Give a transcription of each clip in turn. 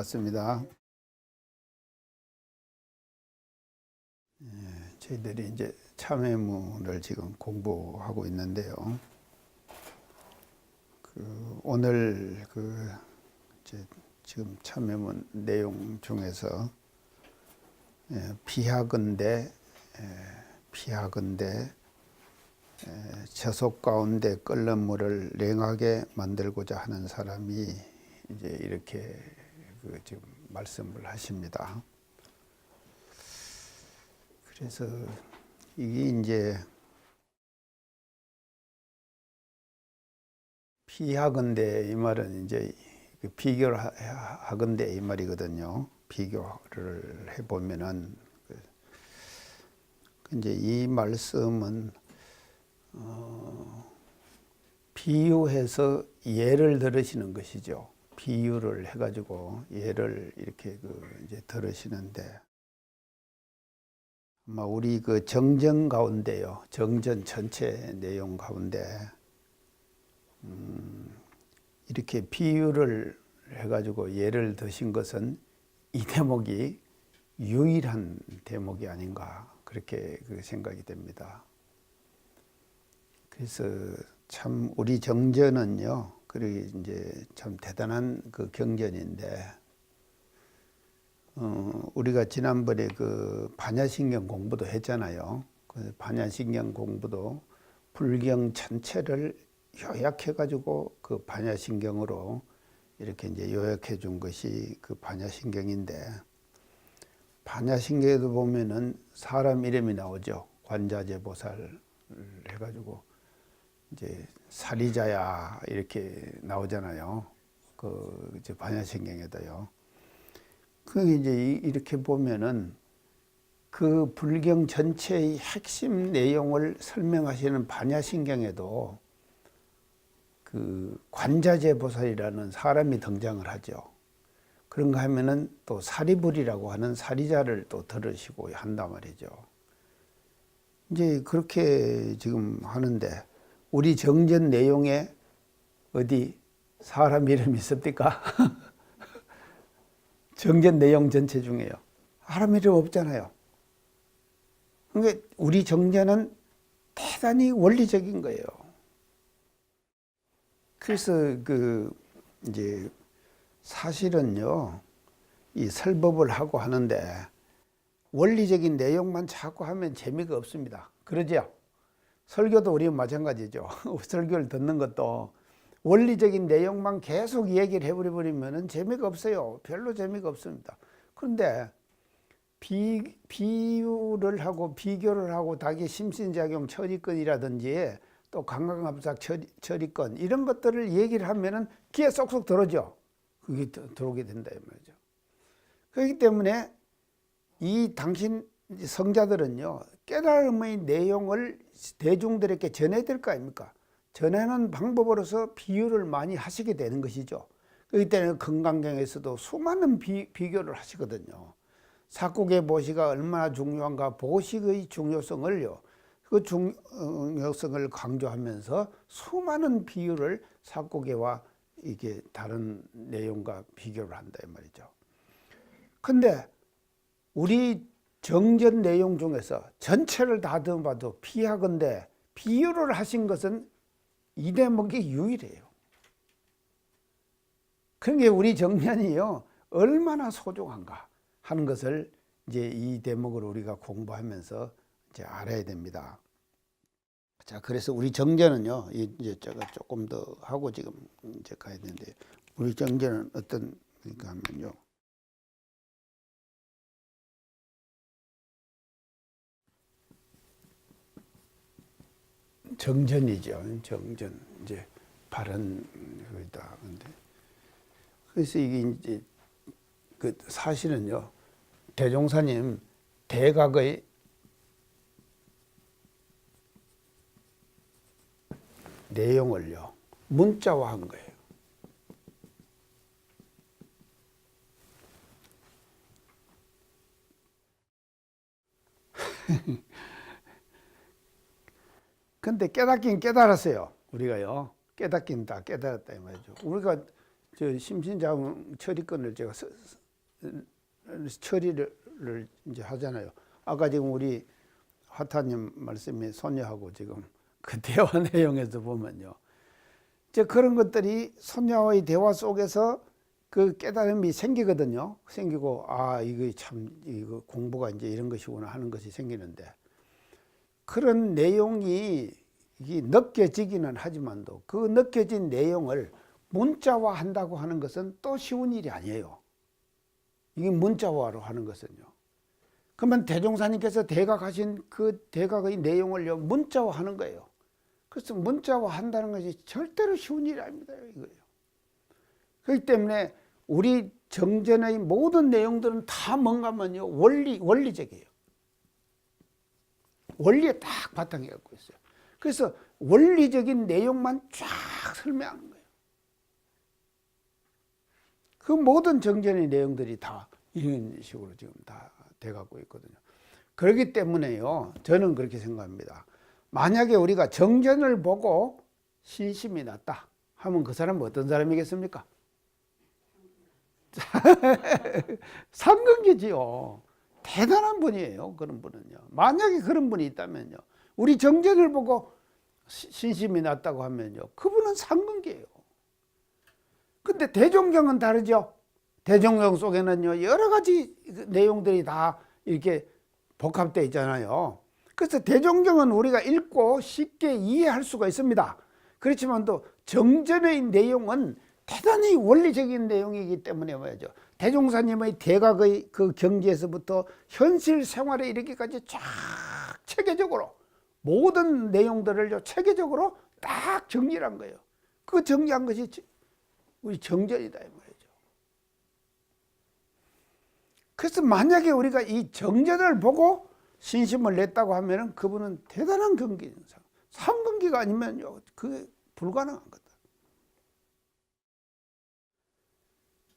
반갑습니다. 저희들이 이제 참회문을 지금 공부하고 있는데요. 오늘 이제 지금 참회문 내용 중에서 비하건대 저속 가운데 끓는 물을 냉하게 만들고자 하는 사람이 이제 이렇게 지금 말씀을 하십니다. 그래서 이게 이제 비하건대 이 말은 이제 비교를 하건대 이 말이거든요. 비교를 해보면은 이제 이 말씀은 비유해서 예를 들으시는 것이죠. 비유를 해가지고 예를 이렇게 이제 들으시는데 아마 우리 정전 가운데요. 정전 전체 내용 가운데 이렇게 비유를 해가지고 예를 드신 것은 이 대목이 유일한 대목이 아닌가 그렇게 생각이 됩니다. 그래서 참 우리 정전은요, 그리고 이제 참 대단한 경전인데, 우리가 지난번에 반야신경 공부도 했잖아요. 그 반야신경 공부도 불경 전체를 요약해가지고 그 반야신경으로 이렇게 이제 요약해 준 것이 그 반야신경인데, 반야신경에도 보면은 사람 이름이 나오죠. 관자재보살 해가지고 이제 사리자야 이렇게 나오잖아요. 이제 반야신경에도요. 그게 이제 이렇게 보면은 그 불경 전체의 핵심 내용을 설명하시는 반야신경에도 관자재보살이라는 사람이 등장을 하죠. 그런가 하면은 또 사리불이라고 하는 사리자를 또 들으시고 한단 말이죠. 이제 그렇게 지금 하는데 우리 정전 내용에 어디 사람 이름이 있습니까? 정전 내용 전체 중에요. 사람 이름 없잖아요. 그러니까 우리 정전은 대단히 원리적인 거예요. 그래서 이제 사실은요, 이 설법을 하고 하는데 원리적인 내용만 자꾸 하면 재미가 없습니다. 그러죠? 설교도 우리는 마찬가지죠. 설교를 듣는 것도 원리적인 내용만 계속 얘기를 해버리면 재미가 없어요. 별로 재미가 없습니다. 그런데 비유를 하고 비교를 하고 닭의 심신작용 처리권이라든지 또 강강합작 처리권 이런 것들을 얘기를 하면은 귀에 쏙쏙 들어오죠. 그게 들어오게 된다 이 말이죠. 그렇기 때문에 이 당신 성자들은요, 깨달음의 내용을 대중들에게 전해야 될 거 아닙니까? 전하는 방법으로서 비유를 많이 하시게 되는 것이죠. 그렇기 때문에 금강경에서도 수많은 비교를 하시거든요. 사국의 보시가 얼마나 중요한가, 보식의 중요성을요, 그 중요성을 강조하면서 수많은 비유를 사국계와 이게 다른 내용과 비교를 한다 이 말이죠. 근데 우리 정전 내용 중에서 전체를 다 들어봐도 비하건대 비유를 하신 것은 이 대목이 유일해요. 그러니까 우리 정전이요 얼마나 소중한가 하는 것을 이제 이 대목을 우리가 공부하면서 이제 알아야 됩니다. 자, 그래서 우리 정전은요 이제 제가 조금 더 하고 지금 이제 가야 되는데, 우리 정전은 어떤 그러니까 하면요. 정전이죠. 정전. 이제 바른 거다. 근데 그래서 이게 이제 사실은요. 대종사님 대각의 내용을요. 문자화한 거예요. 근데 깨닫긴 깨달았어요. 우리가요. 깨닫긴 다 깨달았다 이 말이죠. 우리가 저 심신자금 처리권을 제가 처리를 이제 하잖아요. 아까 지금 우리 화타님 말씀에 손녀하고 지금 그 대화 내용에서 보면요. 이제 그런 것들이 손녀와의 대화 속에서 그 깨달음이 생기거든요. 생기고, 아, 이거 참, 이거 공부가 이제 이런 것이구나 하는 것이 생기는데, 그런 내용이 이게 느껴지기는 하지만도 그 느껴진 내용을 문자화 한다고 하는 것은 또 쉬운 일이 아니에요. 이게 문자화로 하는 것은요. 그러면 대종사님께서 대각하신 그 대각의 내용을요, 문자화 하는 거예요. 그래서 문자화 한다는 것이 절대로 쉬운 일이 아닙니다. 이거예요. 그렇기 때문에 우리 정전의 모든 내용들은 다 뭔가면요, 원리적이에요. 원리에 딱 바탕이 갖고 있어요. 그래서 원리적인 내용만 쫙 설명하는 거예요. 그 모든 정전의 내용들이 다 이런 식으로 지금 다 돼갖고 있거든요. 그렇기 때문에요, 저는 그렇게 생각합니다. 만약에 우리가 정전을 보고 신심이 났다 하면 그 사람은 어떤 사람이겠습니까? 상근계지요. 대단한 분이에요. 그런 분은요. 만약에 그런 분이 있다면요, 우리 정전을 보고 신심이 났다고 하면요, 그분은 상근계예요. 근데 대종경은 다르죠. 대종경 속에는요, 여러 가지 내용들이 다 이렇게 복합되어 있잖아요. 그래서 대종경은 우리가 읽고 쉽게 이해할 수가 있습니다. 그렇지만 또 정전의 내용은 대단히 원리적인 내용이기 때문에 말이죠. 대종사님의 대각의 그 경지에서부터 현실 생활에 이르기까지 쫙 체계적으로 모든 내용들을 체계적으로 딱 정리한 거예요. 그 정리한 것이 우리 정전이다 이 말이죠. 그래서 만약에 우리가 이 정전을 보고 신심을 냈다고 하면은 그분은 대단한 경기인사. 삼근기가 아니면요, 그게 불가능한 거다.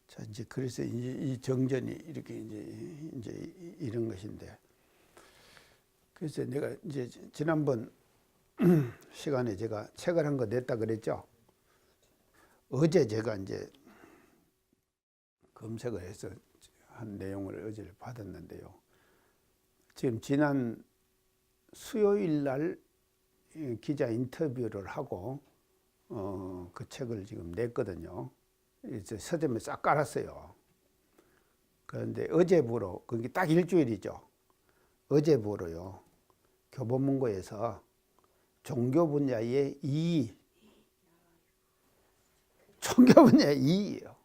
자, 이제 그래서 이 정전이 이렇게 이제 이런 것인데, 그래서 내가 이제 지난번 시간에 제가 책을 한 거 냈다 그랬죠. 어제 제가 이제 검색을 해서 한 내용을 어제 받았는데요. 지금 지난 수요일 날 기자 인터뷰를 하고 그 책을 지금 냈거든요. 이제 서점에 싹 깔았어요. 그런데 어제부로, 그게 딱 일주일이죠. 어제부로요, 교보문고에서 종교 분야의 2위, 종교 분야의 2위예요.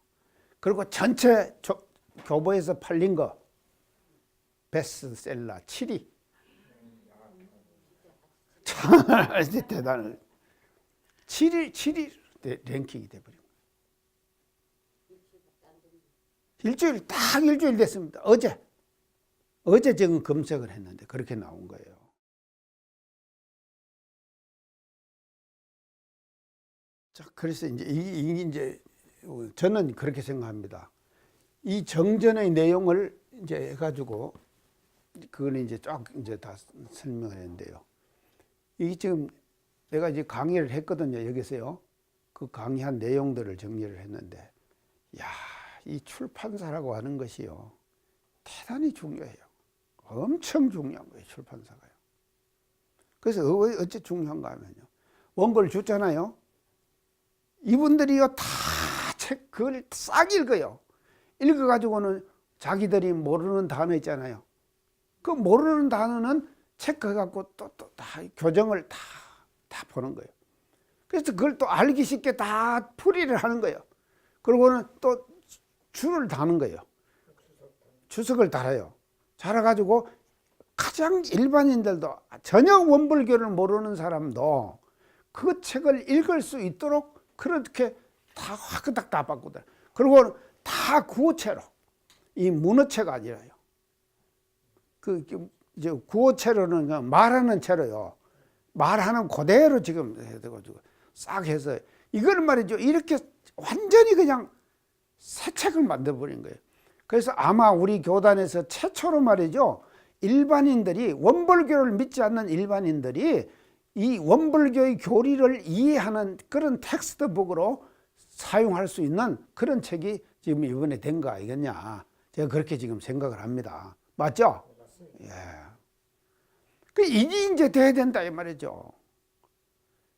그리고 전체 교보에서 팔린 거 베스트셀러 7위. 참 대단한 7위 랭킹이 돼버린 거예요. 일주일 됐습니다. 어제 지금 검색을 했는데 그렇게 나온 거예요. 자, 그래서 이제 저는 그렇게 생각합니다. 이 정전의 내용을 이제 해가지고 그걸 이제 쫙 이제 다 설명을 했는데요. 이게 지금 내가 이제 강의를 했거든요. 여기서요. 그 강의한 내용들을 정리를 했는데, 야, 이 출판사라고 하는 것이요, 대단히 중요해요. 엄청 중요한 거예요, 출판사가요. 그래서 어째 중요한가 하면요, 원고를 줬잖아요. 이분들이요, 다 그걸 싹 읽어요. 읽어가지고는 자기들이 모르는 단어 있잖아요. 그 모르는 단어는 체크해갖고 또 다 교정을 다 보는 거예요. 그래서 그걸 또 알기 쉽게 다 풀이를 하는 거예요. 그리고는 또 줄을 다는 거예요. 주석을 달아요. 달아가지고 가장 일반인들도, 전혀 원불교를 모르는 사람도 그 책을 읽을 수 있도록 그렇게 다 화그닥 다 바꾸더라. 그리고 다 구어체로, 이 문어체가 아니라요. 이제 구어체로는 말하는 채로요. 말하는 그대로 지금 해가지고 싹 해서 이걸 말이죠. 이렇게 완전히 그냥 새 책을 만들어버린 거예요. 그래서 아마 우리 교단에서 최초로 말이죠, 일반인들이, 원불교를 믿지 않는 일반인들이 이 원불교의 교리를 이해하는 그런 텍스트북으로 사용할 수 있는 그런 책이 지금 이번에 된 거 아니겠냐. 제가 그렇게 지금 생각을 합니다. 맞죠? 예. 그 이게 이제 돼야 된다 이 말이죠.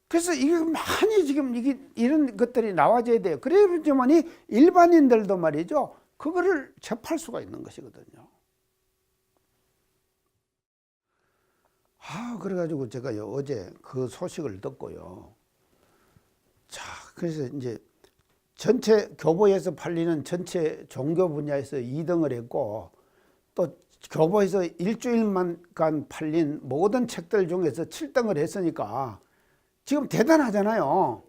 그래서 이게 많이 지금 이런 것들이 나와줘야 돼요. 그래야지만이 일반인들도 말이죠. 그거를 접할 수가 있는 것이거든요. 그래가지고 제가 어제 그 소식을 듣고요. 자, 그래서 이제 전체 교보에서 팔리는 전체 종교 분야에서 2등을 했고, 또 교보에서 일주일간 팔린 모든 책들 중에서 7등을 했으니까 지금 대단하잖아요.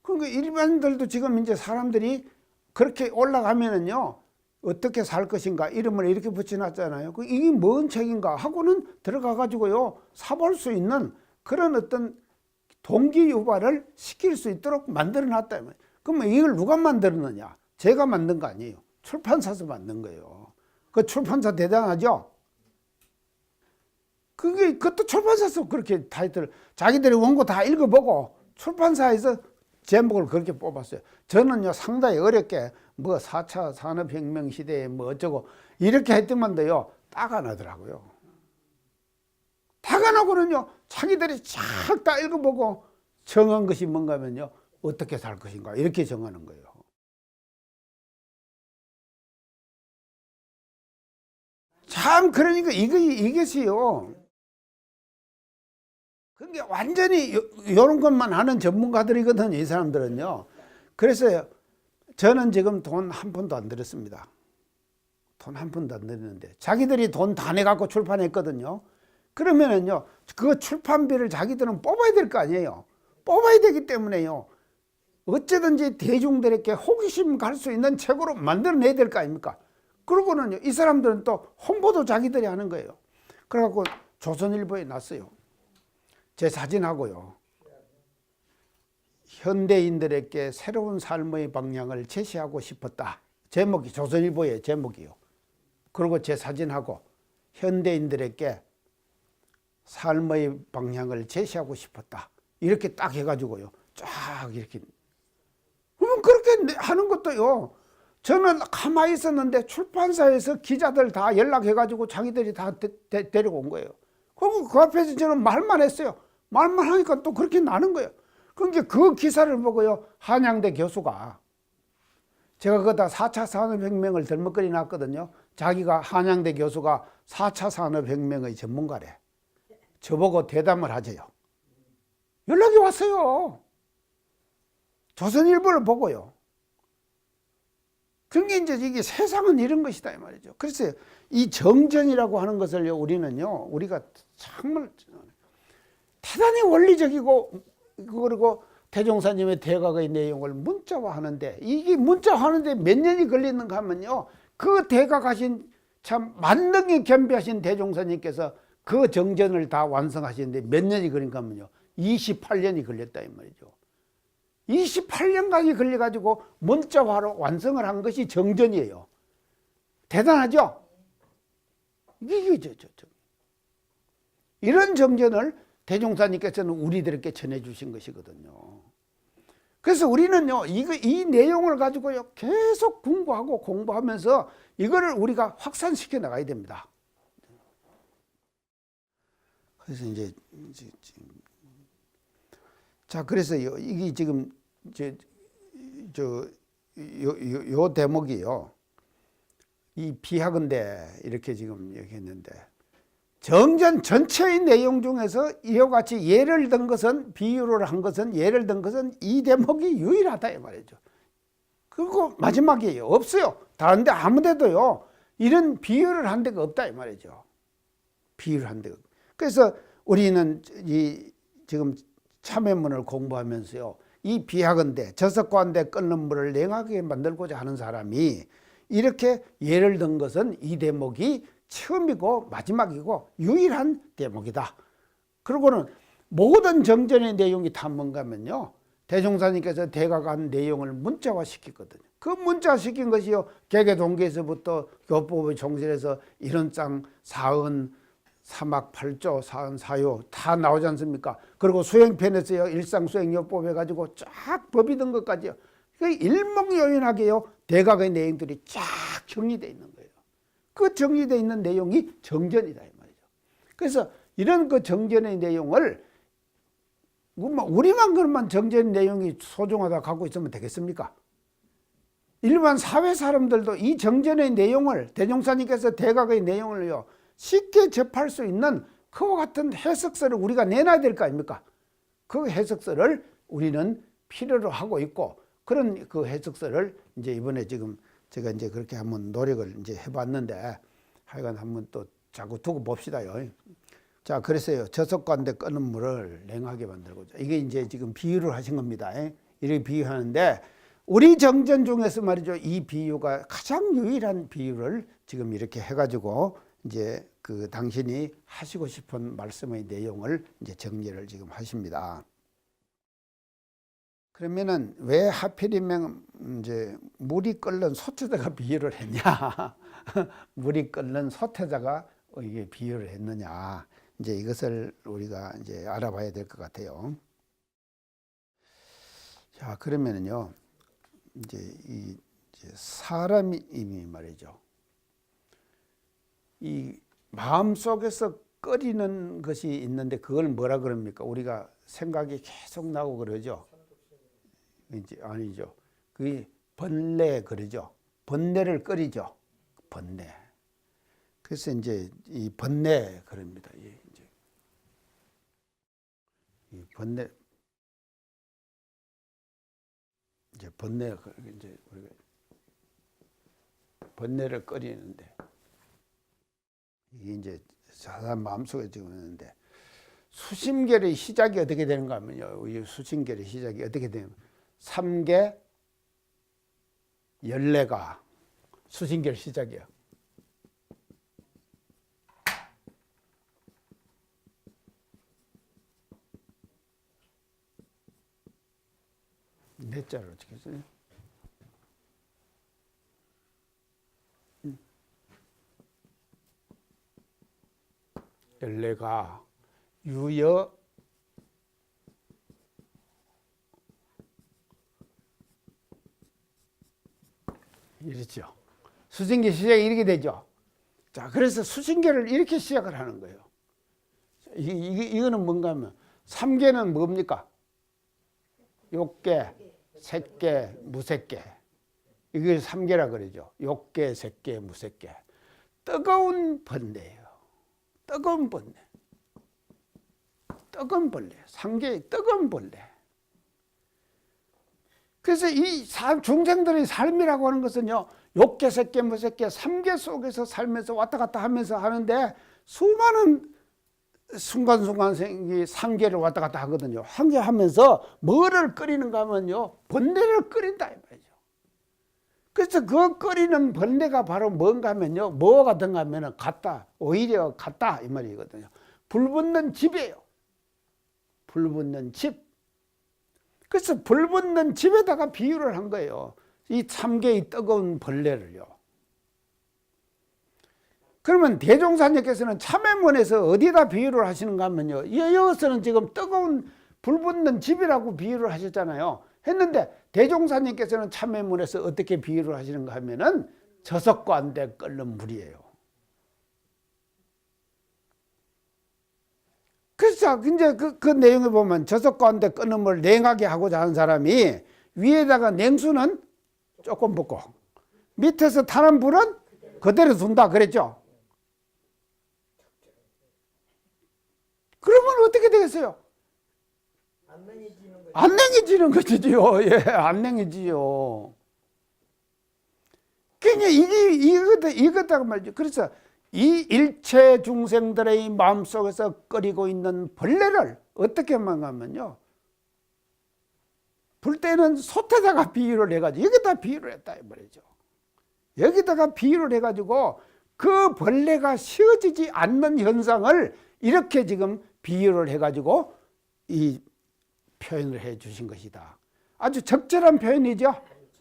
그러니까 일반인들도 지금 이제 사람들이 그렇게 올라가면은요, 어떻게 살 것인가 이름을 이렇게 붙여놨잖아요. 이게 뭔 책인가 하고는 들어가 가지고요, 사볼 수 있는 그런 어떤 동기 유발을 시킬 수 있도록 만들어 놨다. 그러면 이걸 누가 만들었느냐? 제가 만든 거 아니에요. 출판사에서 만든 거예요. 그 출판사 대단하죠? 그것도 출판사에서 그렇게 타이틀, 자기들이 원고 다 읽어보고 출판사에서 제목을 그렇게 뽑았어요. 저는요, 상당히 어렵게 뭐 4차 산업혁명 시대에 뭐 어쩌고 이렇게 했더만도요, 따가 나더라고요. 따가 나고는요, 자기들이 쫙 다 읽어보고 정한 것이 뭔가 하면요, 어떻게 살 것인가 이렇게 정하는 거예요. 참, 그러니까 이것이요. 그게 완전히 이런 것만 하는 전문가들이거든요, 이 사람들은요. 그래서 저는 지금 돈 한 푼도 안 들였습니다. 돈 한 푼도 안 들였는데 자기들이 돈 다 내갖고 출판했거든요. 그러면은요, 그 출판비를 자기들은 뽑아야 될 거 아니에요. 뽑아야 되기 때문에요, 어쩌든지 대중들에게 호기심 갈 수 있는 책으로 만들어내야 될 거 아닙니까? 그러고는요, 이 사람들은 또 홍보도 자기들이 하는 거예요. 그래갖고 조선일보에 났어요. 제 사진하고요. 현대인들에게 새로운 삶의 방향을 제시하고 싶었다. 제목이 조선일보의 제목이요. 그리고 제 사진하고 현대인들에게 삶의 방향을 제시하고 싶었다. 이렇게 딱 해가지고요, 쫙 이렇게. 그러면 그렇게 하는 것도요, 저는 가만히 있었는데 출판사에서 기자들 다 연락해가지고 자기들이 다 데리고 온 거예요. 그리고 그 앞에서 저는 말만 했어요. 말만 하니까 또 그렇게 나는 거예요. 그러니까 그 기사를 보고요, 한양대 교수가, 제가 거기다 4차 산업혁명을 덜먹거리 놨거든요. 자기가 한양대 교수가 4차 산업혁명의 전문가래. 저보고 대담을 하재요. 연락이 왔어요. 조선일보를 보고요. 그러니까 이제 이게 세상은 이런 것이다 이 말이죠. 그래서 이 정전이라고 하는 것을요, 우리가 정말 대단히 원리적이고, 그리고 태종사님의 대각의 내용을 문자화하는데, 이게 문자화하는데 몇 년이 걸리는가 하면요, 그 대각하신 참 만능이 겸비하신 대종사님께서 그 정전을 다 완성하시는데 몇 년이 걸린가 하면요, 28년이 걸렸다 이 말이죠. 28년간이 걸려가지고 문자화로 완성을 한 것이 정전이에요. 대단하죠? 이런 정전을 대종사님께서는 우리들에게 전해주신 것이거든요. 그래서 우리는요, 이 내용을 가지고요, 계속 공부하면서 이거를 우리가 확산시켜 나가야 됩니다. 그래서 이제 자, 그래서 이게 지금 요 대목이요, 이 비하건대 이렇게 지금 얘기했는데, 정전 전체의 내용 중에서 이와 같이 예를 든 것은, 비유를 한 것은, 예를 든 것은 이 대목이 유일하다 이 말이죠. 그리고 마지막이에요. 없어요. 다른 데 아무 데도요, 이런 비유를 한 데가 없다 이 말이죠. 비유를 한 데가. 그래서 우리는 지금 참회문을 공부하면서요, 이 비하건대, 저석관대 끓는 물을 냉하게 만들고자 하는 사람이 이렇게 예를 든 것은 이 대목이 처음이고 마지막이고 유일한 대목이다. 그리고는 모든 정전의 내용이 다 뭔가 하면요, 대종사님께서 대각한 내용을 문자화 시켰거든요. 그 문자화 시킨 것이요, 개개동기에서부터 교법의 종실에서 이런장 사은 사막 8조 사은 사요 다 나오지 않습니까? 그리고 수행편에서요, 일상수행요법 해가지고 쫙 법이 든 것까지요, 일목요연하게요 대각의 내용들이 쫙 정리되어 있는 거예요. 그 정리되어 있는 내용이 정전이다 이 말이죠. 그래서 이런 그 정전의 내용을 우리만 그런만 정전의 내용이 소중하다 갖고 있으면 되겠습니까? 일반 사회 사람들도 이 정전의 내용을 대종사님께서 대각의 내용을요 쉽게 접할 수 있는 그와 같은 해석서를 우리가 내놔야 될 거 아닙니까? 그 해석서를 우리는 필요로 하고 있고 그런 그 해석서를 이제 이번에 지금 제가 이제 그렇게 한번 노력을 이제 해봤는데 하여간 한번 또 자꾸 두고 봅시다요. 자, 그래서요 저속관대 끓는 물을 냉하게 만들고자 이게 이제 지금 비유를 하신 겁니다. 이렇게 비유하는데 우리 정전 중에서 말이죠 이 비유가 가장 유일한 비유를 지금 이렇게 해가지고 이제 그 당신이 하시고 싶은 말씀의 내용을 이제 정리를 지금 하십니다. 그러면은 왜 하필이면 이제 물이 끓는 솥에다가 비유를 했냐? 물이 끓는 솥에다가 이게 비유를 했느냐? 이제 이것을 우리가 이제 알아봐야 될 것 같아요. 자, 그러면은요, 이제 사람이 말이죠. 이 마음 속에서 끓이는 것이 있는데 그걸 뭐라 그럽니까? 우리가 생각이 계속 나고 그러죠. 이제 아니죠. 그게 번뇌 그러죠. 번뇌를 끓이죠. 번뇌. 그래서 이제 이 번뇌 그럽니다. 이제 이 번뇌 이제 번뇌 이제 우리가 번뇌를 끓이는데 이게 이제 사람 마음속에 지금 있는데 수심결의 시작이 어떻게 되는가 하면요. 이 수심결의 시작이 어떻게 되냐면 3개 14가 수심결 시작이에요. 몇 자를 어떻게 써요? 열네가 유여 이렇죠. 수신계 시작이 이렇게 되죠. 자, 그래서 수신계를 이렇게 시작을 하는 거예요. 이거는 뭔가 하면 3개는 뭡니까? 욕계, 색계, 무색계. 이걸 3계라 그러죠. 욕계, 색계, 무색계. 뜨거운 번뇌예요. 뜨거운 번뇌. 뜨거운 번뇌. 3계의 뜨거운 번뇌. 그래서 이 중생들의 삶이라고 하는 것은요, 욕계, 색계, 무색계, 3계 속에서 살면서 왔다 갔다 하면서 하는데 수많은 순간순간 생기 3계를 왔다 갔다 하거든요. 한 개 하면서 뭐를 끓이는가 하면요, 번뇌를 끓인다 이 말이죠. 그래서 그 끓이는 번뇌가 바로 뭔가 하면요, 뭐가 같은가 하면은 같다, 오히려 같다 이 말이거든요. 불붙는 집이에요. 불붙는 집. 그래서 불붙는 집에다가 비유를 한 거예요. 이 3계의 뜨거운 벌레를요. 그러면 대종사님께서는 참회문에서 어디다 비유를 하시는가 하면요, 여기서는 지금 뜨거운 불붙는 집이라고 비유를 하셨잖아요. 했는데 대종사님께서는 참회문에서 어떻게 비유를 하시는가 하면은 저석관대 끓는 물이에요. 그래서 이제 그 내용에 보면 저석관대 끓는 물 냉하게 하고자 하는 사람이 위에다가 냉수는 조금 붓고 밑에서 타는 불은 그대로 둔다 그랬죠. 그러면 어떻게 되겠어요? 안 냉해지는 것이지요. 예, 안 냉해지요. 그러니까 이거다 말이죠. 그래서 이 일체 중생들의 마음속에서 끓이고 있는 벌레를 어떻게 망하면요, 불 때는 솥에다가 비유를 해가지고 여기다 비유를 했다 이 말이죠. 여기다가 비유를 해가지고 그 벌레가 씌워지지 않는 현상을 이렇게 지금 비유를 해가지고 이 표현을 해 주신 것이다. 아주 적절한 표현이죠.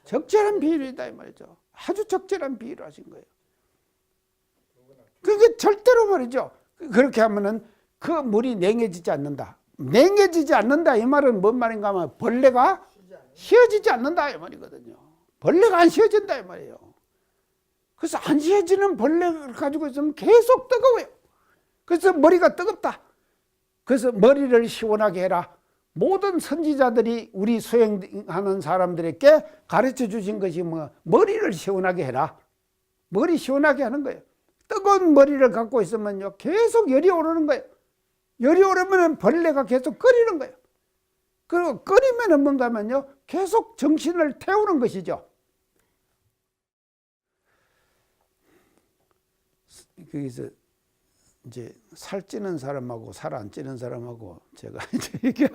적절한 비유이다 이 말이죠. 아주 적절한 비유를 하신 거예요. 그게 절대로 말이죠. 그렇게 하면은 그 물이 냉해지지 않는다. 냉해지지 않는다 이 말은 뭔 말인가 하면 벌레가 휘어지지 않는다 이 말이거든요. 벌레가 안 휘어진다 이 말이에요. 그래서 안 휘어지는 벌레를 가지고 있으면 계속 뜨거워요. 그래서 머리가 뜨겁다. 그래서 머리를 시원하게 해라. 모든 선지자들이 우리 수행하는 사람들에게 가르쳐 주신 것이 뭐 머리를 시원하게 해라. 머리 시원하게 하는 거예요. 뜨거운 머리를 갖고 있으면요 계속 열이 오르는 거예요. 열이 오르면 벌레가 계속 끓이는 거예요. 그리고 끓이면은 뭔가 하면요 계속 정신을 태우는 것이죠. 거기서 이제 살찌는 사람하고 살 안 찌는 사람하고 제가 이제 이렇게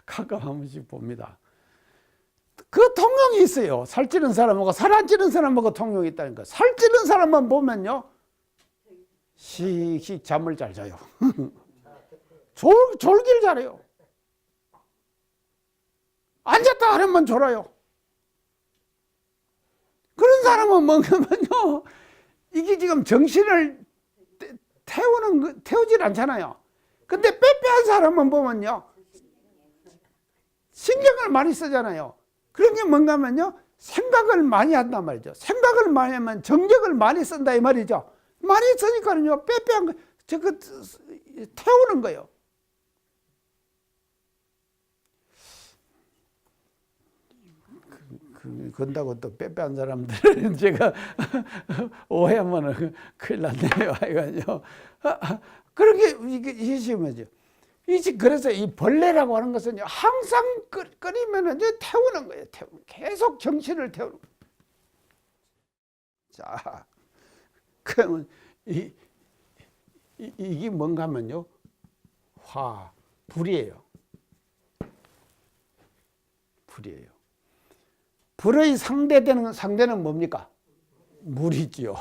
가끔 한 번씩 봅니다. 그 통용이 있어요. 살찌는 사람하고 살 안 찌는 사람하고 통용이 있다니까. 살찌는 사람만 보면요 씩씩 잠을 잘 자요. 졸길 잘해요. 앉았다 하면 졸아요. 그런 사람은 먹으면요 이게 지금 정신을 태우질 않잖아요. 근데 빼빼한 사람은 보면요 신경을 많이 쓰잖아요. 그런 게 뭔가 하면요 생각을 많이 한단 말이죠. 생각을 많이 하면 정력을 많이 쓴다 이 말이죠. 많이 쓰니까는요 빼빼한 거 저거 태우는 거예요. 건다고 또 빼빼한 사람들은 제가 오해하면 큰일 났네요. 해가지고 그런 게 이게 심하죠. 그래서 이 벌레라고 하는 것은 항상 끓이면 이제 태우는 거예요. 계속 정신을 태우는 거예요. 자, 그러면 이게 뭔가 하면요 불이에요. 불이에요. 불의 상대는 뭡니까? 물이지요.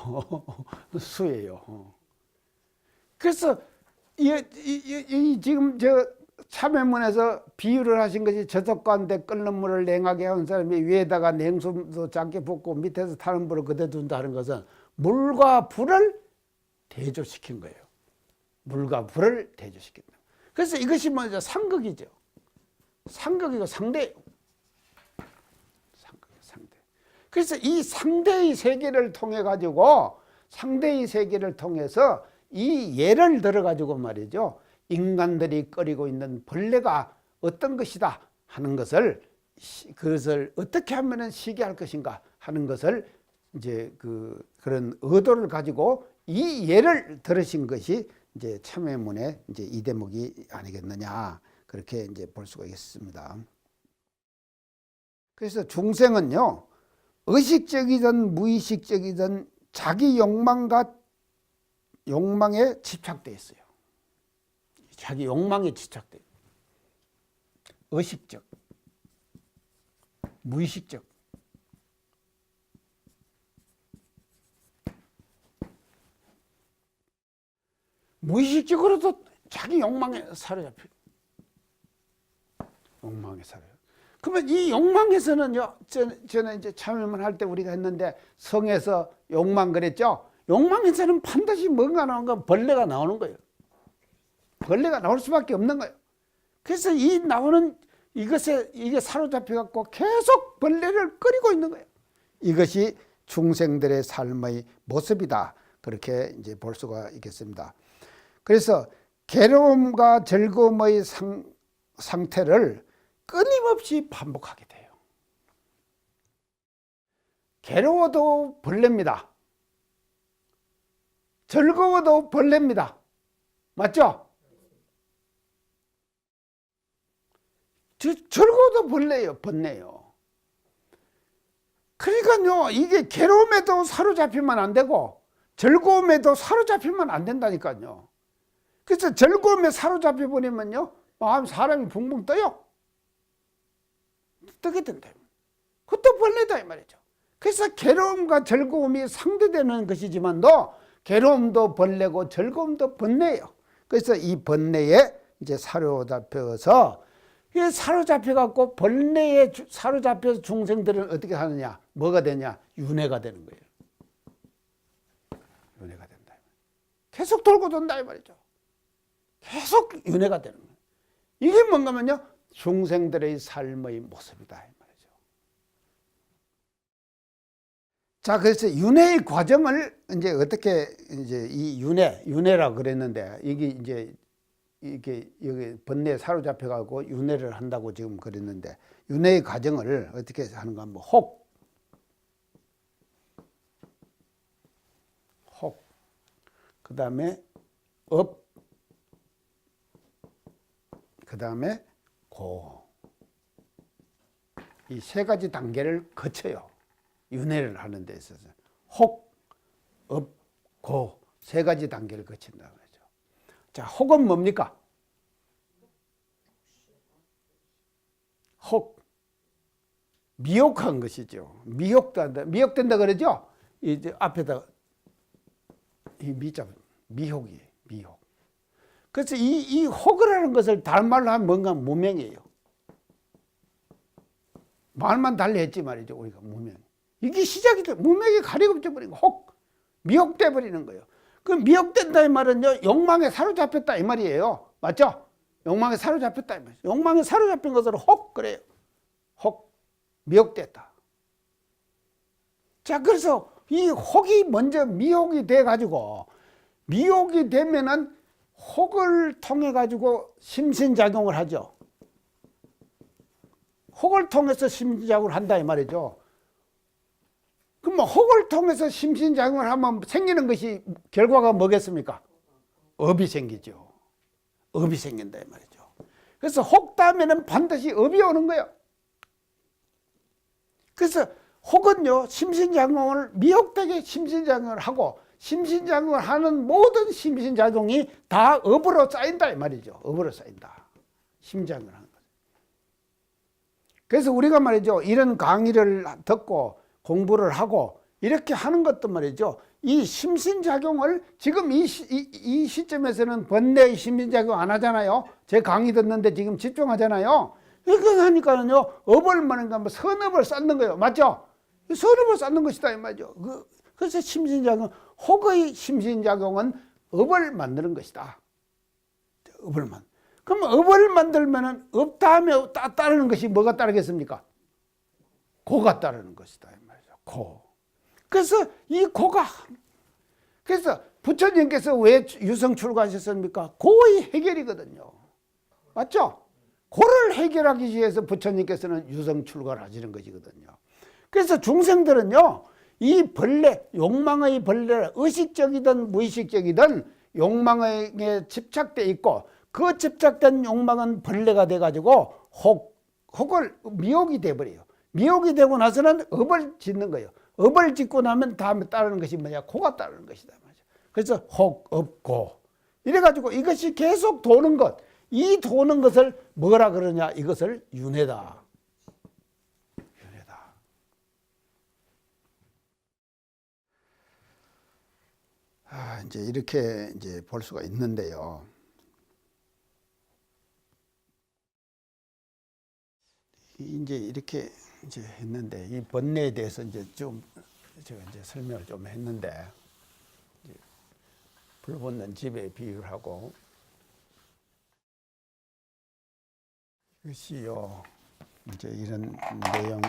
수예요. 그래서 지금 저 참회문에서 비유를 하신 것이 저속가운데 끓는 물을 냉하게 한 사람이 위에다가 냉수도 작게 붓고 밑에서 타는 불을 그대 둔다는 것은 물과 불을 대조시킨 거예요. 물과 불을 대조시킨다. 그래서 이것이 먼저 상극이죠. 상극이고 상대예요. 그래서 이 상대의 세계를 통해 가지고 상대의 세계를 통해서 이 예를 들어 가지고 말이죠. 인간들이 끓이고 있는 벌레가 어떤 것이다 하는 것을 그것을 어떻게 하면은 시기할 것인가 하는 것을 이제 그런 의도를 가지고 이 예를 들으신 것이 이제 참회문의 이제 이 대목이 아니겠느냐 그렇게 이제 볼 수가 있습니다. 그래서 중생은요. 의식적이든 무의식적이든 자기 욕망에 집착되어 있어요. 자기 욕망에 집착돼요. 의식적, 무의식적. 무의식적으로도 자기 욕망에 사로잡혀요. 욕망에 사로잡혀요. 그러면 이 욕망에서는요, 저는 이제 참여만 할 때 우리가 했는데 성에서 욕망 그랬죠? 욕망에서는 반드시 뭔가 나오는 건 벌레가 나오는 거예요. 벌레가 나올 수밖에 없는 거예요. 그래서 이 나오는 이게 사로잡혀갖고 계속 벌레를 끓이고 있는 거예요. 이것이 중생들의 삶의 모습이다. 그렇게 이제 볼 수가 있겠습니다. 그래서 괴로움과 즐거움의 상태를 끊임없이 반복하게 돼요. 괴로워도 벌레입니다. 즐거워도 벌레입니다. 맞죠? 즐거워도 벌레예요. 번뇌예요. 그러니까요. 이게 괴로움에도 사로잡히면 안 되고 즐거움에도 사로잡히면 안 된다니까요. 그래서 즐거움에 사로잡혀 버리면요. 사람이 붕붕 떠요. 뜨게 된다. 그것도 벌레다 이 말이죠. 그래서 괴로움과 즐거움이 상대되는 것이지만도 괴로움도 벌레고 즐거움도 번뇌예요. 그래서 이 번뇌에 이제 사로잡혀서 사로잡혀갖고 번뇌에 사로잡혀서 중생들은 어떻게 하느냐? 뭐가 되냐? 윤회가 되는 거예요. 윤회가 된다. 계속 돌고 돈다 이 말이죠. 계속 윤회가 되는 거예요. 이게 뭔가면요. 중생들의 삶의 모습이다 이 말이죠. 자, 그래서 윤회의 과정을 이제 어떻게 이제 이 윤회라 그랬는데 이게 여기 번뇌에 사로잡혀 가고 윤회를 한다고 지금 그랬는데 윤회의 과정을 어떻게 하는가 하면 혹, 그다음에 업, 그다음에 고. 이 세 가지 단계를 거쳐요. 윤회를 하는 데 있어서 혹, 업, 고 세 가지 단계를 거친다고 하죠. 자, 혹은 뭡니까? 혹, 미혹한 것이죠. 미혹된다 그러죠? 이제 앞에다 이 미자 미혹이에요. 미혹. 그래서 이 혹을 하는 것을 다른 말로 하면 뭔가 무명이에요. 말만 달리 했지 말이죠. 우리가 무명. 이게 시작이 돼. 무명이 가리고 버리고 혹, 미혹돼 버리는 거예요. 그 미혹된다 이 말은요, 욕망에 사로잡혔다 이 말이에요. 맞죠? 욕망에 사로잡혔다 이 말이에요. 욕망에 사로잡힌 것으로 혹 그래요. 혹, 미혹됐다. 자, 그래서 이 혹이 먼저 미혹이 돼 가지고 미혹이 되면은 혹을 통해 가지고 심신작용을 하죠. 혹을 통해서 심신작용을 한다 이 말이죠. 그럼 혹을 통해서 심신작용을 하면 생기는 것이 결과가 뭐겠습니까? 업이 생기죠. 업이 생긴다 이 말이죠. 그래서 혹 다음에는 반드시 업이 오는 거예요. 그래서 혹은요, 심신작용을 미혹되게 심신작용을 하고 심신작용을 하는 모든 심신작용이 다 업으로 쌓인다 이 말이죠. 업으로 쌓인다. 심작용을 하는 거죠. 그래서 우리가 말이죠, 이런 강의를 듣고 공부를 하고 이렇게 하는 것도 말이죠, 이 심신작용을 지금 이 시점에서는 번뇌의 심신작용 안 하잖아요. 제 강의 듣는데 지금 집중하잖아요. 이거 하니까는요, 업을 말인가 뭐 선업을 쌓는 거예요. 맞죠? 선업을 쌓는 것이다 이 말이죠. 그래서 심신작용, 혹의 심신작용은 업을 만드는 것이다. 업을 만. 그럼 업을 만들면은 업 다음에 따르는 것이 뭐가 따르겠습니까? 고가 따르는 것이다 이 말이죠. 고. 그래서 이 고가, 그래서 부처님께서 왜 유성 출가하셨습니까? 고의 해결이거든요. 맞죠? 고를 해결하기 위해서 부처님께서는 유성 출가를 하시는 것이거든요. 그래서 중생들은요, 이 벌레, 욕망의 벌레, 의식적이든 무의식적이든 욕망에 집착돼 있고 그 집착된 욕망은 벌레가 돼가지고 혹을 미혹이 돼버려요. 미혹이 되고 나서는 업을 짓는 거예요. 업을 짓고 나면 다음에 따르는 것이 뭐냐? 고가 따르는 것이다. 그래서 혹, 업, 고. 이래가지고 이것이 계속 도는 것. 이 도는 것을 뭐라 그러냐? 이것을 윤회다. 윤회다. 이제 이렇게 이제 볼 수가 있는데요. 이제 이렇게 이제 했는데 이 번뇌에 대해서 이제 좀 제가 이제 설명을 좀 했는데, 불붙는 집에 비유를 하고, 이것이요 이제 이런 내용이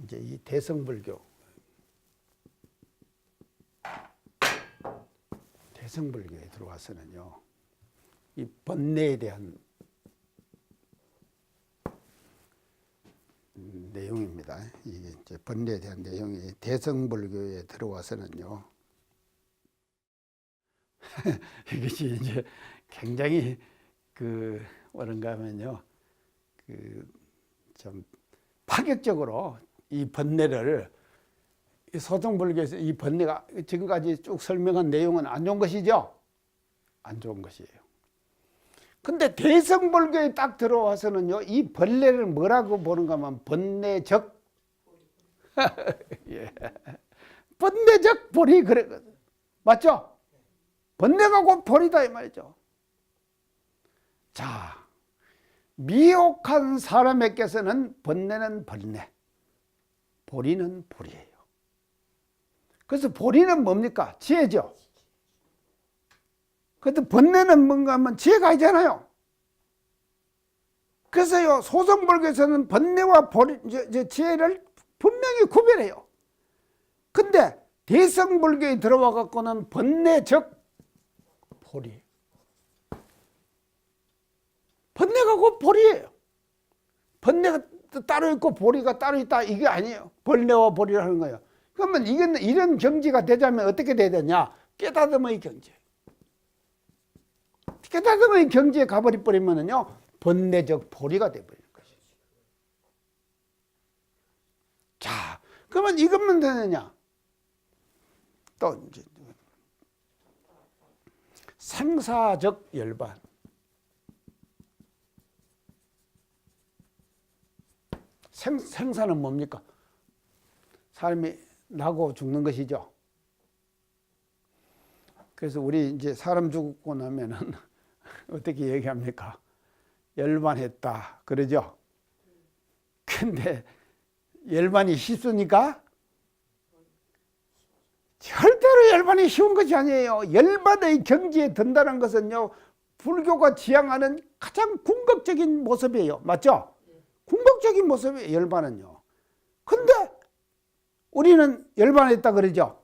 이제 이 대성불교에 들어와서는요, 이 번뇌에 대한 내용입니다. 이게 이제 번뇌에 대한 내용이 대성불교에 들어와서는요, 이것이 이제 굉장히 뭐런가 하면요, 좀 파격적으로 이 번뇌를, 이 소통불교에서 이 번뇌가 지금까지 쭉 설명한 내용은 안 좋은 것이죠. 안 좋은 것이에요. 근데 대성불교에 딱 들어와서는요, 이 번뇌를 뭐라고 보는가 하면 번뇌적 예. 번뇌적 보리 그랬거든. 맞죠? 번뇌가 곧 보리다 이 말이죠. 자, 미혹한 사람에게서는 번뇌는 번뇌, 보리는 보리예요. 그래서 보리는 뭡니까? 지혜죠. 그런데 번뇌는 뭔가 하면 지혜가 아니잖아요. 그래서요, 소송벌교에서는 번뇌와 지혜를 분명히 구별해요. 근데 대성불교에 들어와 갖고는 번뇌적 보리. 번뇌가 곧 보리예요. 번뇌가 따로 있고 보리가 따로 있다, 이게 아니에요. 번뇌와 보리를 하는 거예요. 그러면 이런 경지가 되자면 어떻게 돼야 되냐? 깨닫음의 경지. 깨닫음의 경지에 가버리면요, 번뇌적 보리가 돼버리는 것이죠. 자, 그러면 이것만 되느냐? 또 이제 생사적 열반. 생사는 뭡니까? 사람이 나고 죽는 것이죠. 그래서 우리 이제 사람 죽고 나면은 어떻게 얘기합니까? 열반했다 그러죠. 근데 열반이 쉽습니까? 절대로 열반이 쉬운 것이 아니에요. 열반의 경지에 든다는 것은요, 불교가 지향하는 가장 궁극적인 모습이에요. 맞죠? 궁극적인 모습이에요, 열반은요. 근데 우리는 열반했다 그러죠.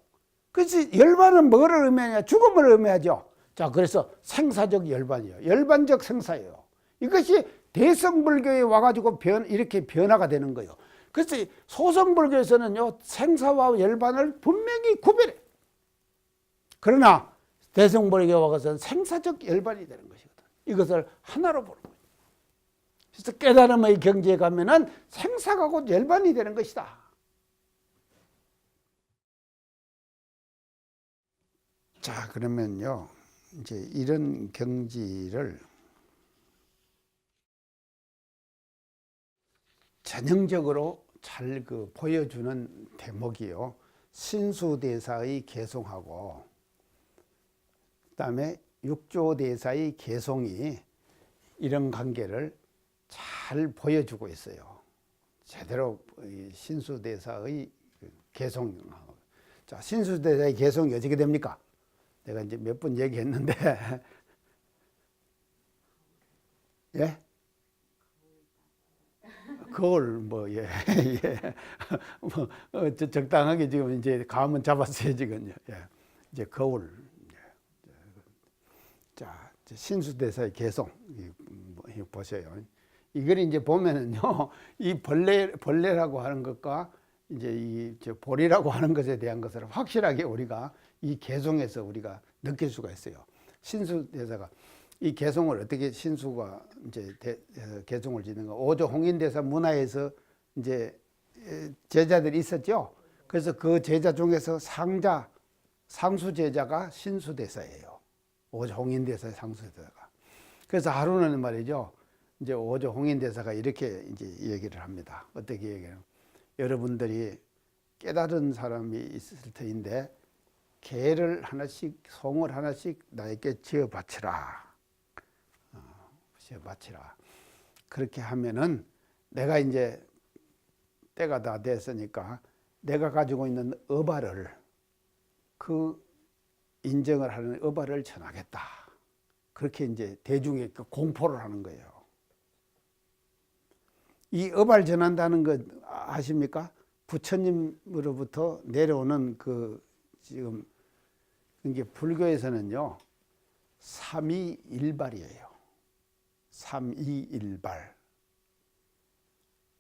그래서 열반은 뭐를 의미하냐? 죽음을 의미하죠. 자, 그래서 생사적 열반이에요. 열반적 생사예요. 이것이 대성불교에 와가지고 이렇게 변화가 되는 거예요. 그래서 소성불교에서는요, 생사와 열반을 분명히 구별해. 그러나 대성불교에 와서는 생사적 열반이 되는 것이거든. 이것을 하나로 보는 거예요. 그래서 깨달음의 경지에 가면은 생사가 곧 열반이 되는 것이다. 자, 그러면요, 이제 이런 경지를 전형적으로 잘 보여주는 대목이요, 신수대사의 개송하고 그다음에 육조대사의 개송이 이런 관계를 잘 보여주고 있어요. 제대로 신수대사의 개송. 자, 신수대사의 개송이 어떻게 됩니까? 내가 이제 몇 번 얘기했는데, 예? 그걸 예, 예. 적당하게 지금 이제 감은 잡았어요, 지금요. 예. 이제 거울. 예. 자, 신수대사의 개송. 이거 보세요. 이걸 이제 보면은요, 이 벌레라고 하는 것과 이제 보리라고 하는 것에 대한 것을 확실하게 우리가 이 개송에서 우리가 느낄 수가 있어요. 신수대사가 이 개송을 어떻게 신수가 이제 개송을 짓는가? 오조 홍인대사 문화에서 이제 제자들이 있었죠. 그래서 그 제자 중에서 상수 제자가 신수대사예요. 오조 홍인대사의 상수대사가. 그래서 하루는 말이죠, 이제 오조 홍인대사가 이렇게 이제 얘기를 합니다. 어떻게 얘기해요? 여러분들이 깨달은 사람이 있을 터인데 개를 하나씩, 송을 하나씩 나에게 지어 바치라. 지어 바치라. 그렇게 하면은 내가 이제 때가 다 됐으니까 내가 가지고 있는 어발을, 그 인정을 하는 어발을 전하겠다. 그렇게 이제 대중에 공포를 하는 거예요. 이 어발 전한다는 거 아십니까? 부처님으로부터 내려오는 지금 이게 불교에서는요, 삼위일발이에요. 삼위일발.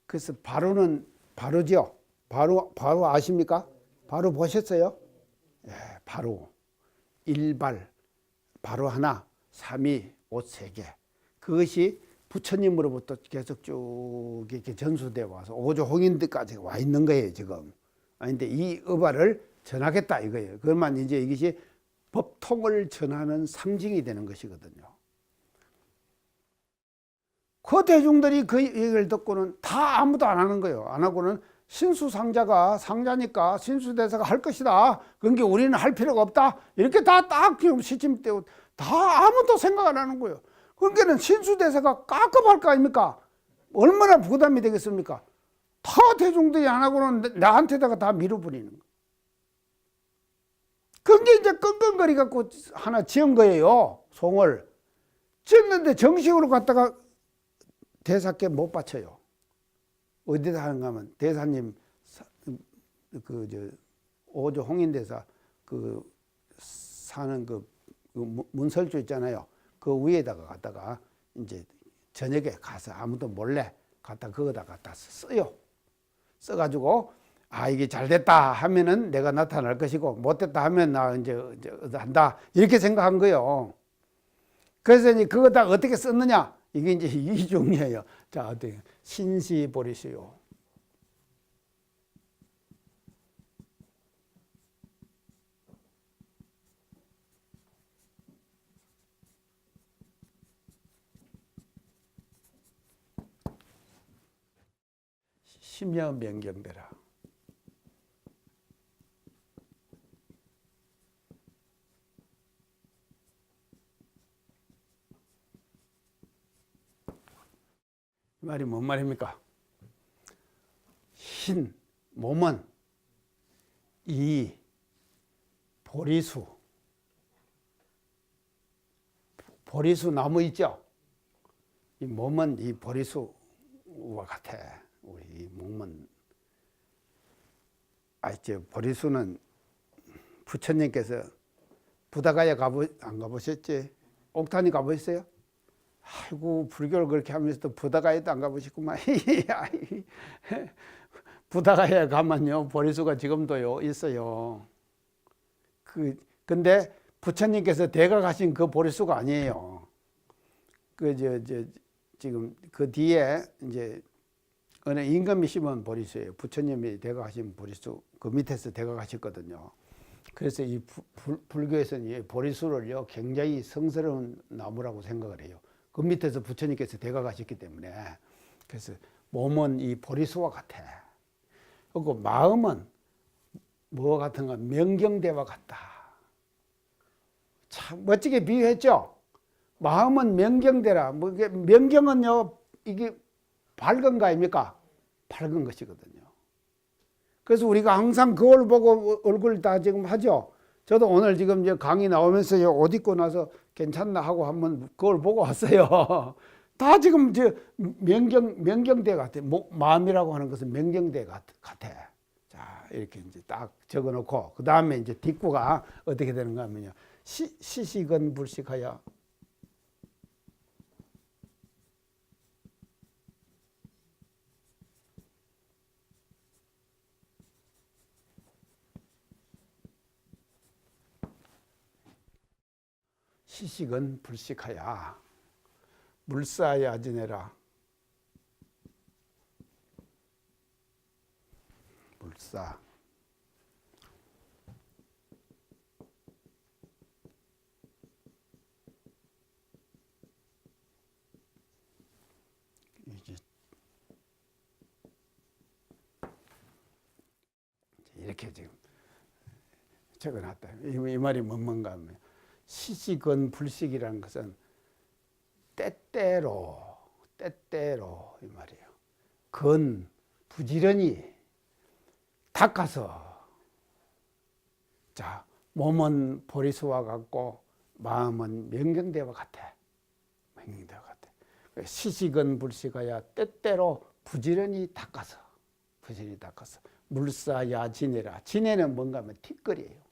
그래서 바로는 바로죠. 바로 아십니까? 바로 보셨어요? 예, 바로 일발, 바로 하나, 삼위, 옷 세 개. 그것이 부처님으로부터 계속 쭉 이렇게 전수돼 와서 오조 홍인대까지 와 있는 거예요, 지금. 그런데 이 어발을 전하겠다 이거예요. 그러면 이제 이것이 법통을 전하는 상징이 되는 것이거든요. 그 대중들이 그 얘기를 듣고는 다 아무도 안 하는 거예요. 안 하고는 신수상자가 상자니까 신수대사가 할 것이다. 그러니까 우리는 할 필요가 없다. 이렇게 다 딱 지금 시침 떼고 다 아무도 생각 안 하는 거예요. 그러니까는 신수대사가 깝깝할 거 아닙니까? 얼마나 부담이 되겠습니까? 다 대중들이 안 하고는 나한테다가 다 밀어버리는 거예요. 그게 이제 끙끙거리 갖고 하나 지은 거예요. 송을. 지었는데 정식으로 갖다가 대사께 못 바쳐요. 어디다 하는가 하면 대사님 오조 홍인대사 사는 문설주 있잖아요. 그 위에다가 갖다가 이제 저녁에 가서 아무도 몰래 그거다 갖다 써요. 써가지고 이게 잘 됐다 하면은 내가 나타날 것이고 못 됐다 하면 나 이제 한다 이렇게 생각한 거예요. 그래서 이제 그거 다 어떻게 썼느냐 이게 이제 이중이에요. 자, 어떻게 신시보리수요. 심야 명경대라. 이 말이 뭔 말입니까? 흰 몸은 이 보리수 나무 있죠? 이 몸은 이 보리수와 같아. 우리 이 몸은 이제 보리수는 부처님께서 부다가야 안 가보셨지? 옥탄이 가보셨어요? 아이고 불교를 그렇게 하면서도 부다가야도 안 가보셨구만. 부다가야 가면요 보리수가 지금도요 있어요. 근데 부처님께서 대가 가신 그 보리수가 아니에요. 지금 그 뒤에 이제 어느 임금이 심은 보리수예요. 부처님이 대가 가신 보리수 그 밑에서 대가 가셨거든요. 그래서 이 불교에서는 이 보리수를요 굉장히 성스러운 나무라고 생각을 해요. 그 밑에서 부처님께서 대가 가셨기 때문에. 그래서 몸은 이 보리수와 같아. 그리고 마음은 뭐와 같은가? 명경대와 같다. 참 멋지게 비유했죠. 마음은 명경대라. 명경은요 이게 밝은 거 아닙니까? 밝은 것이거든요. 그래서 우리가 항상 그걸 보고 얼굴 다 지금 하죠. 저도 오늘 지금 이제 강의 나오면서요 옷 입고 나서 괜찮나 하고 한번 그걸 보고 왔어요. 다 지금 명경대 같아. 마음이라고 하는 것은 명경대 같아. 자, 이렇게 이제 딱 적어 놓고, 그 다음에 이제 뒷구가 어떻게 되는가 하면요. 시식은 불식하여. 시식은 불식하야. 물사야 지내라. 물사. 이렇게 지금 적어놨다. 이 말이 뭔가 하면 시식은 불식이라는 것은 때때로 이 말이에요. 부지런히 닦아서. 자, 몸은 보리수와 같고 마음은 명경대와 같아. 명경대와 같아. 시식은 불식하여 때때로 부지런히 닦아서. 물사야 지내라. 지내는 뭔가 하면 티끌이에요.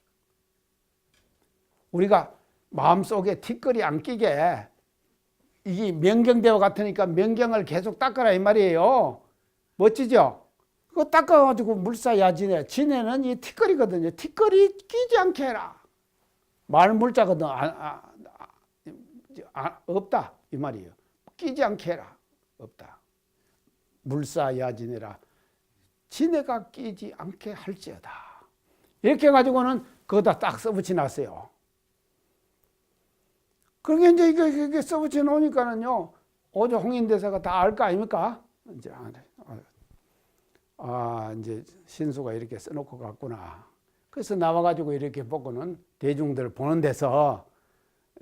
우리가 마음속에 티끌이 안 끼게 이게 명경대와 같으니까 명경을 계속 닦아라 이 말이에요. 멋지죠? 그거 닦아가지고 물사야 지내. 지내는 이 티끌이거든요. 티끌이 끼지 않게 해라. 말물자거든. 없다 이 말이에요. 끼지 않게 해라. 없다. 물사야 지내라. 지내가 끼지 않게 할지어다. 이렇게 해가지고는 그거다 딱 써붙이 놨어요. 그렇게 이제 이게 써붙여 놓으니까는요, 오조 홍인대사가 다 알 거 아닙니까? 이제, 이제 신수가 이렇게 써놓고 갔구나. 그래서 나와가지고 이렇게 보고는 대중들 보는 데서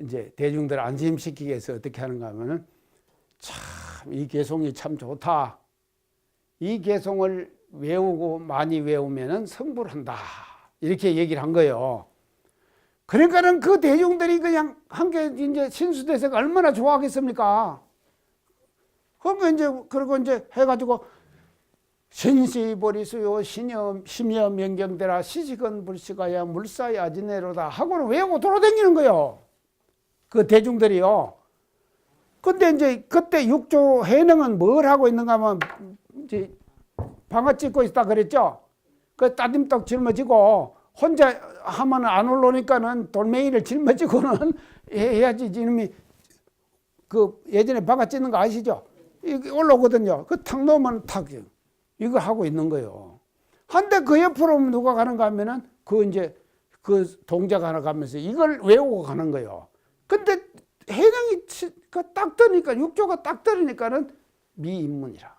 이제 대중들 안심시키기 위해서 어떻게 하는가 하면은 참, 이 개송이 참 좋다. 이 개송을 외우고 많이 외우면은 성불한다. 이렇게 얘기를 한 거예요. 그러니까는 그 대중들이 그냥 한 게 이제 신수대사가 얼마나 좋아하겠습니까? 그러면 이제 그리고 이제 해가지고 신시보리수요 심여 명경대라 시식은 불시가야 물사야지내로다 하고는 외우고 돌아다니는 거예요. 그 대중들이요. 근데 이제 그때 육조 해능은 뭘 하고 있는가 하면 이제 방아 찍고 있다 그랬죠. 그 따듬떡 짊어지고 혼자 하면 안 올라오니까는 돌멩이를 짊어지고는 해야지. 이놈이 그 예전에 방아 찢는 거 아시죠? 이게 올라오거든요. 그 탁 놓으면 탁 이거 하고 있는 거예요. 한데 그 옆으로 누가 가는가 하면은 그 이제 그 동자가 하나 가면서 이걸 외우고 가는 거예요. 근데 해령이 딱 뜨니까 육조가 딱 뜨니까는 미인문이라.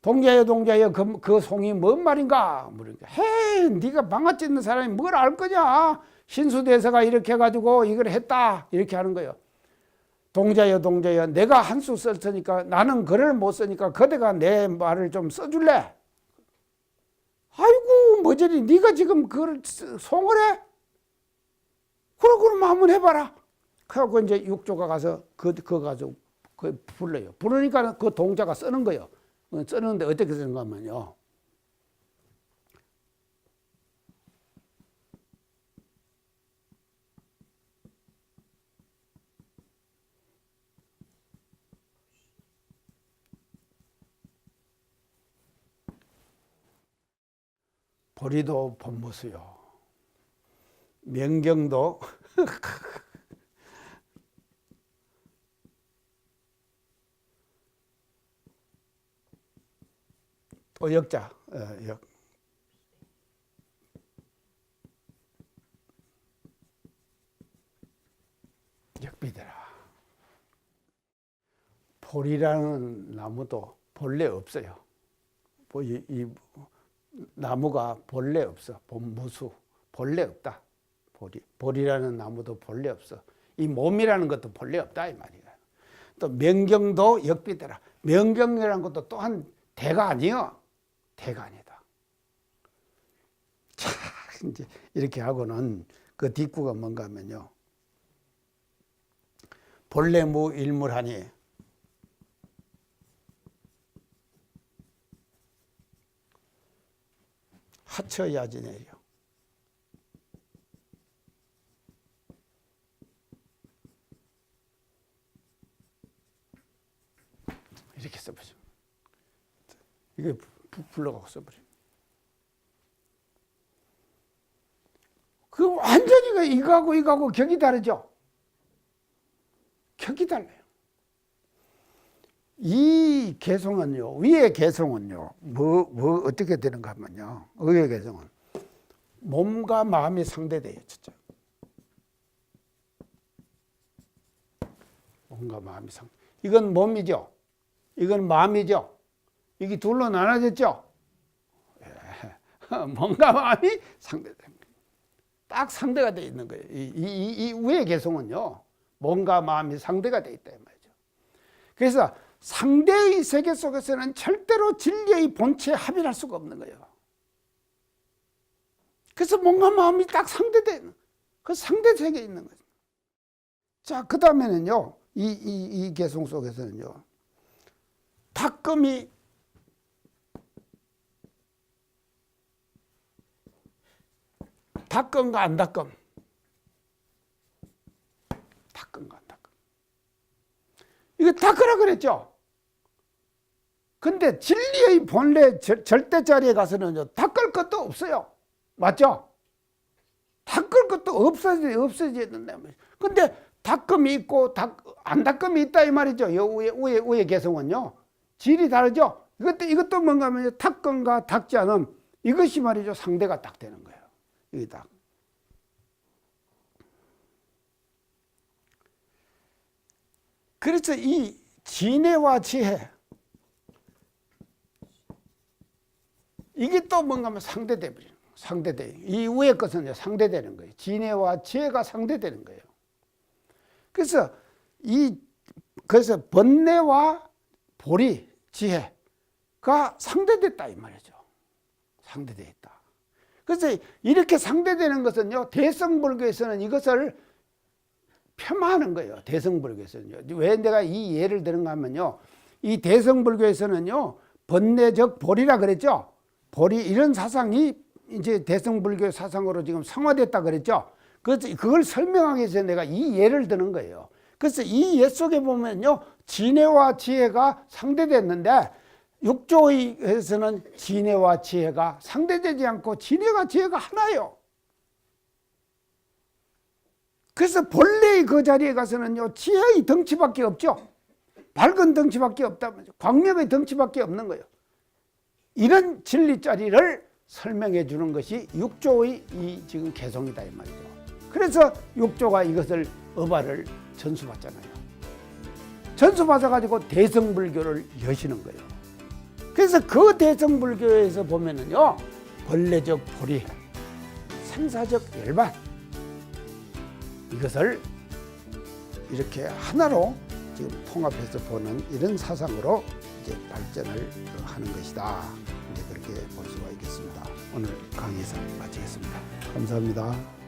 동자여 그 송이 뭔 말인가 물으니까 헤 네가 방아 찢는 사람이 뭘 알 거냐. 신수대사가 이렇게 해가지고 이걸 했다 이렇게 하는 거예요. 동자여 내가 한 수 썼으니까 나는 글을 못 쓰니까 그대가 내 말을 좀 써줄래? 아이고 뭐저리 네가 지금 그걸 송을 해? 그럼 한번 해봐라. 그래갖고 이제 육조가 가서 그 가서 그 불러요. 부르니까 그 동자가 쓰는 거예요. 쓰는데 어떻게 쓰는가 하면요. 보리도 본무수요. 명경도 또 역자 역비더라. 보리라는 나무도 본래 없어요. 이 나무가 본래 없어. 본무수 본래 없다. 보리라는 나무도 본래 없어. 이 몸이라는 것도 본래 없다 이 말이야. 또 명경도 역비더라. 명경이라는 것도 또한 대가 아니요. 대가 아니다. 자, 이제 이렇게 하고는 그 뒷구가 뭔가 하면요. 본래무 일물하니 하처야지네요. 이렇게 써버려. 이게 불러가고 써버려. 그 완전히 이거하고 격이 다르죠. 격이 달라요. 이 개성은요, 위의 개성은요, 뭐 어떻게 되는가 하면요, 위의 개성은 몸과 마음이 상대돼요, 진짜. 몸과 마음이 상대. 이건 몸이죠. 이건 마음이죠. 이게 둘로 나눠졌죠. 몸과 마음이 상대됩니다. 딱 상대가 되어 있는 거예요. 이 위의 개성은요, 몸과 마음이 상대가 되어 있다 이 말이죠. 그래서 상대의 세계 속에서는 절대로 진리의 본체에 합의할 수가 없는 거예요. 그래서 몸과 마음이 딱 상대되는 그 상대 세계에 있는 거죠. 자, 그 다음에는요, 이 개성 속에서는요, 닭금이 닭금과 안 닭금, 닭금과 안 닭금. 이거 닭거라 그랬죠. 근데 진리의 본래 절대 자리에 가서는요, 닦을 것도 없어요. 맞죠? 닦을 것도 없어져야 된다. 근데 닦음이 있고 안 닦음이 있다 이 말이죠. 요 위에 개성은요. 질이 다르죠. 이것도 뭔가 하면 닦음과 닦지 않음, 이것이 말이죠. 상대가 딱 되는 거예요. 이게 딱. 그래서 이 진해와 지혜, 이게 또 뭔가 하면 상대돼 버리는 거예요. 상대돼. 이 위의 것은 상대되는 거예요. 진해와 지혜가 상대되는 거예요. 그래서 그래서 번뇌와 보리, 지혜가 상대됐다 이 말이죠. 상대되어 있다. 그래서 이렇게 상대되는 것은요, 대성불교에서는 이것을 폄하하는 거예요. 대성불교에서는요. 왜 내가 이 예를 드는가 하면요. 이 대성불교에서는요. 번뇌적 보리라 그랬죠. 보리 이런 사상이 이제 대성불교 사상으로 지금 성화됐다 그랬죠. 그래서 그걸 설명하기 위해서 내가 이 예를 드는 거예요. 그래서 이 예 속에 보면요. 진해와 지혜가 상대됐는데 육조에서는 진해와 지혜가 상대되지 않고 진해가 지혜가 하나예요. 그래서 본래의 그 자리에 가서는요. 지혜의 덩치밖에 없죠. 밝은 덩치밖에 없다면서 광명의 덩치밖에 없는 거예요. 이런 진리자리를 설명해 주는 것이 육조의 이 지금 개성이다 이 말이죠. 그래서 육조가 이것을 어발을 전수받잖아요. 전수받아가지고 대성불교를 여시는 거예요. 그래서 그 대성불교에서 보면은요, 본래적 보리, 생사적 열반, 이것을 이렇게 하나로 지금 통합해서 보는 이런 사상으로 이제 발전을 하는 것이다. 이제 그렇게 볼 수가 있겠습니다. 오늘 강의에서 마치겠습니다. 감사합니다.